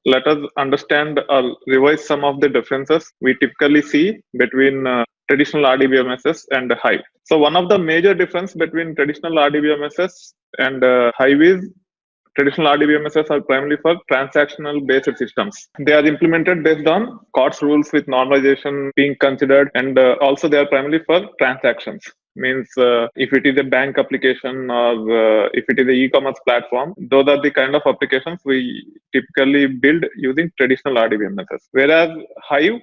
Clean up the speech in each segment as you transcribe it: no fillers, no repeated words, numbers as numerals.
let us understand or revise some of the differences we typically see between traditional RDBMSs and Hive. So one of the major difference between traditional RDBMSs and Hive is traditional RDBMSs are primarily for transactional based systems. They are implemented based on COTS rules with normalization being considered, and also they are primarily for transactions. Means if it is a bank application or if it is a e-commerce platform, those are the kind of applications we typically build using traditional RDBMSs. Whereas Hive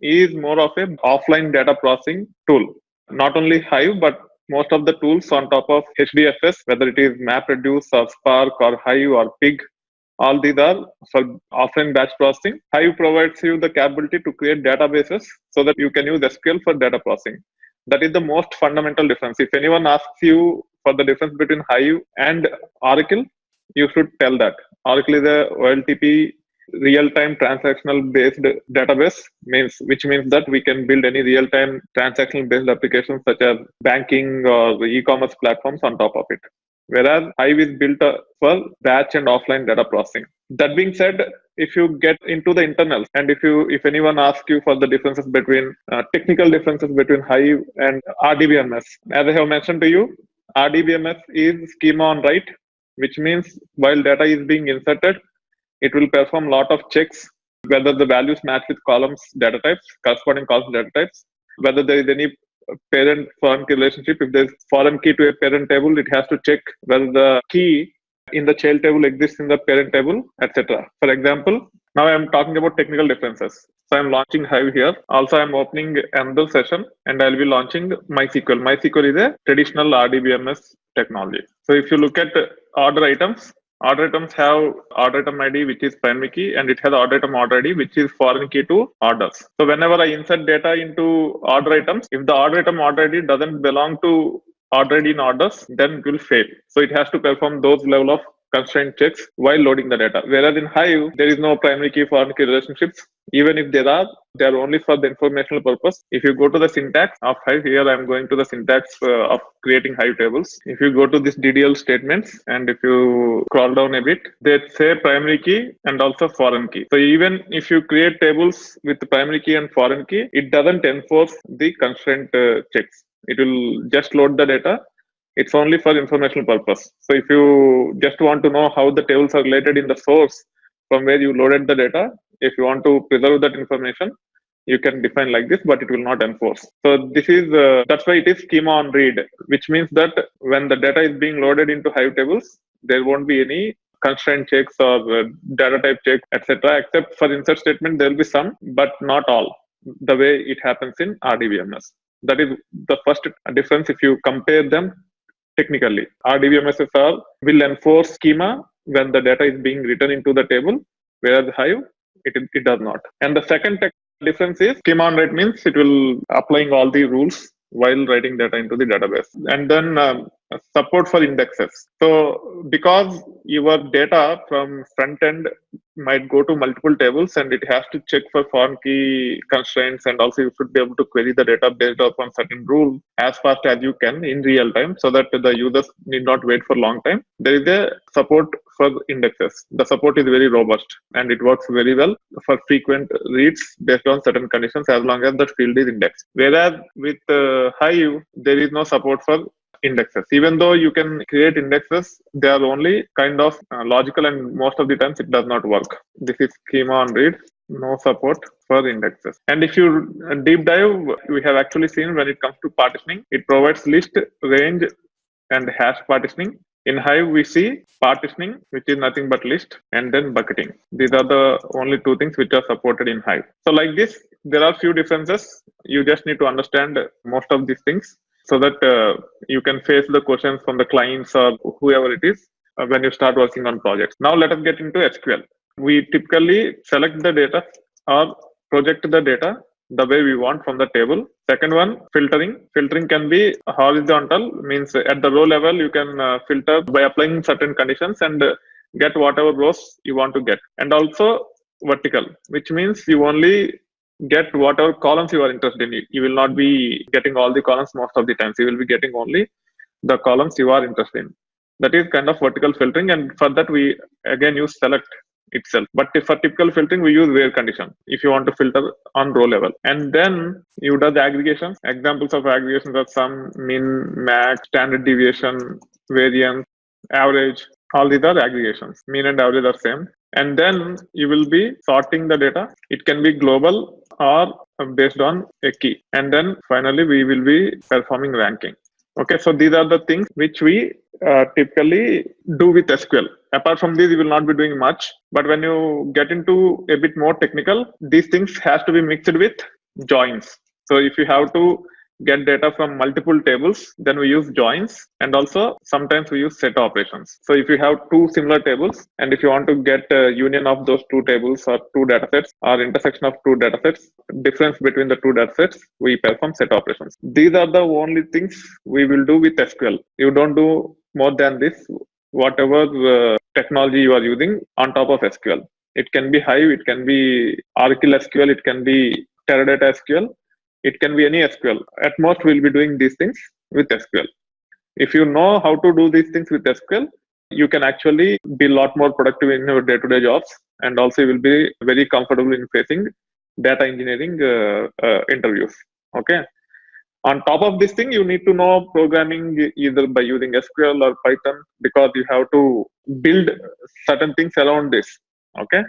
is more of a offline data processing tool. Not only Hive, but most of the tools on top of HDFS, whether it is MapReduce or Spark or Hive or Pig, all these are for offline batch processing. Hive provides you the capability to create databases so that you can use SQL for data processing. That is the most fundamental difference. If anyone asks you for the difference between Hive and Oracle, you should tell that. Oracle is a OLTP real-time transactional based database, which means that we can build any real-time transactional based applications such as banking or e-commerce platforms on top of it. Whereas Hive is built for batch and offline data processing. That being said, if you get into the internals and if anyone asks you for the differences between technical differences between Hive and RDBMS, as I have mentioned to you, RDBMS is schema on write, which means while data is being inserted, it will perform a lot of checks whether the values match with columns data types, corresponding columns data types, whether there is any parent foreign key relationship. If there's foreign key to a parent table, it has to check whether the key in the child table exists in the parent table, etc. For example, now I'm talking about technical differences. So I'm launching Hive here. Also, I'm opening another session and I'll be launching MySQL. MySQL is a traditional RDBMS technology. So if you look at order items have order item ID, which is primary key, and it has order item order ID, which is foreign key to orders. So whenever I insert data into order items, if the order item order ID doesn't belong to order ID in orders, then it will fail. So it has to perform those level of constraint checks while loading the data. Whereas in Hive, there is no primary key foreign key relationships. Even if there are, they are only for the informational purpose. If you go to the syntax of Hive, here I'm going to the syntax of creating Hive tables. If you go to this DDL statements and if you scroll down a bit, they say primary key and also foreign key. So even if you create tables with the primary key and foreign key, it doesn't enforce the constraint checks. It will just load the data. It's only for informational purpose. So if you just want to know how the tables are related in the source from where you loaded the data, if you want to preserve that information, you can define like this, but it will not enforce. So this is that's why it is schema on read, which means that when the data is being loaded into Hive tables, there won't be any constraint checks or data type checks, etc. Except for insert statement, there will be some, but not all, the way it happens in RDBMS. That is the first difference if you compare them technically. RDBMS will enforce schema when the data is being written into the table, whereas Hive, it does not. And the second difference is schema on write means it will applying all the rules while writing data into the database. And then support for indexes. So because your data from front end might go to multiple tables and it has to check for foreign key constraints, and also you should be able to query the data based upon certain rule as fast as you can in real time so that the users need not wait for a long time. There is a support for indexes. The support is very robust and it works very well for frequent reads based on certain conditions as long as that field is indexed. Whereas with Hive, there is no support for indexes. Even though you can create indexes, they are only kind of logical and most of the times it does not work. This is schema on read, no support for indexes. And if you deep dive, we have actually seen when it comes to partitioning, it provides list, range, and hash partitioning. In Hive, we see partitioning, which is nothing but list, and then bucketing. These are the only two things which are supported in Hive. So like this, there are few differences. You just need to understand most of these things so that you can face the questions from the clients or whoever it is when you start working on projects. Now let us get into SQL. We typically select the data or project the data the way we want from the table. Second one, filtering. Filtering can be horizontal, means at the row level, you can filter by applying certain conditions and get whatever rows you want to get. And also vertical, which means you only get whatever columns you are interested in. You will not be getting all the columns most of the times. You will be getting only the columns you are interested in. That is kind of vertical filtering. And for that, we again use select. itself. But for typical filtering, we use where condition if you want to filter on row level. And then you do the aggregations. Examples of aggregations are sum, min, max, standard deviation, variance, average. All these are aggregations. Mean and average are same. And then you will be sorting the data. It can be global or based on a key. And then finally, we will be performing ranking. Okay, so these are the things which we typically do with SQL. Apart from this, you will not be doing much. But when you get into a bit more technical, these things has to be mixed with joins. So if you have to get data from multiple tables, then we use joins, and also sometimes we use set operations. So if you have two similar tables, and if you want to get a union of those two tables or two datasets or intersection of two datasets, difference between the two datasets, we perform set operations. These are the only things we will do with SQL. You don't do more than this, whatever technology you are using on top of SQL. It can be Hive, it can be Oracle SQL, it can be Teradata SQL. It can be any SQL. At most, we'll be doing these things with SQL. If you know how to do these things with SQL, you can actually be a lot more productive in your day-to-day jobs, and also you will be very comfortable in facing data engineering interviews. Okay. On top of this thing, you need to know programming either by using SQL or Python, because you have to build certain things around this. Okay.